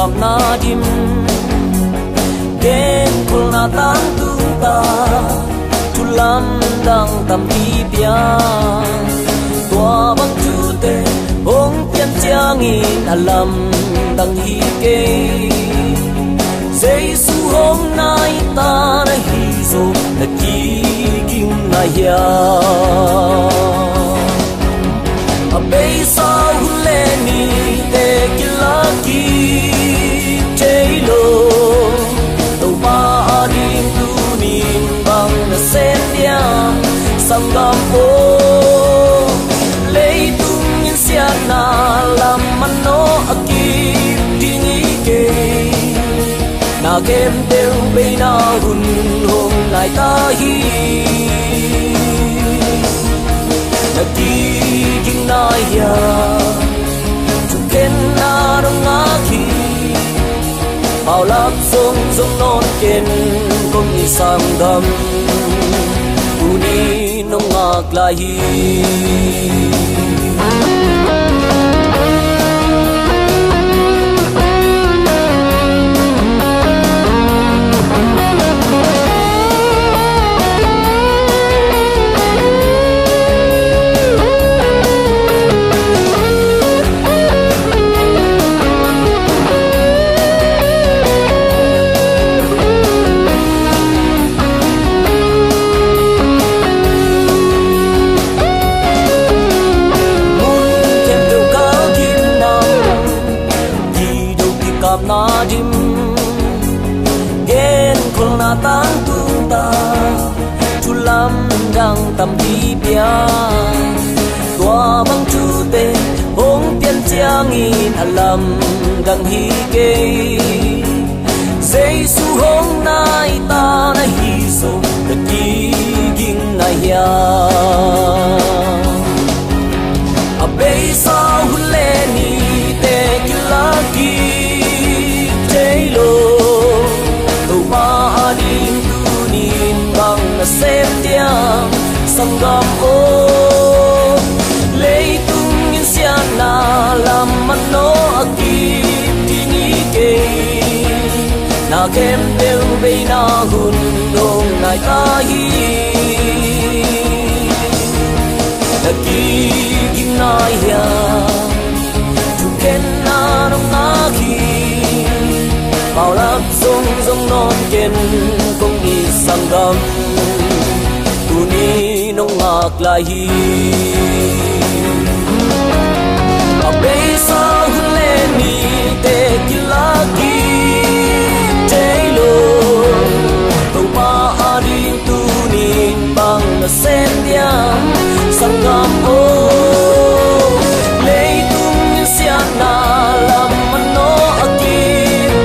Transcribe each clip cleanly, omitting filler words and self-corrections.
kam na dim ken kul na tang tu ta tu lam dang tam ti pia tua bang tu te ong pian chiang in alam dang hi ke Giêsu hôm nay ta đã hy sinh là chi kinh na ya a bây sao lên ni te kila ki lo tàu ba đi tu nin bằng na sen dia sang gam o lấy tung nhân sia na làm man no aki dingi ke na kem teu be na hun hôm nay ta hi na ki kinh na ya tu ken na dong na ki bao lap sông sông non ken công ni sam gam uni nong ngak la hi na dim gen kul na tang tu ta tu lam dang tam ti pia tua bang tu te ong pian chiang in alam dang hi ke Giêsu hôm nay ta đã hy sinh để chi kinh na ya a bây sao lên ni te kila ki xem dia sang gam o lấy tung nhân sia na làm man no aki tingi ke na kem teu be na hun dong nai ta hi na ki kim na ya tu ken na dong na ki bao lap sông sông non ken công ni sang gam ni nong ngak la hi a bây sao lên ni te kila ki lo tàu ba đi tu nin bằng na sen dia sang gam o lấy tung nhân sia na làm man no aki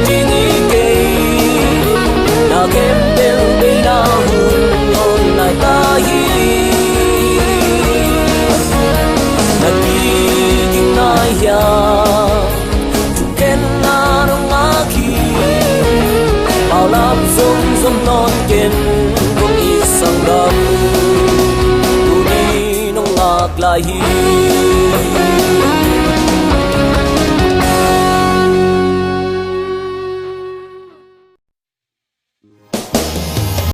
tingi ke na kem del be na hun on nai ta non ken kong isang gam tu ni nong ngak la hi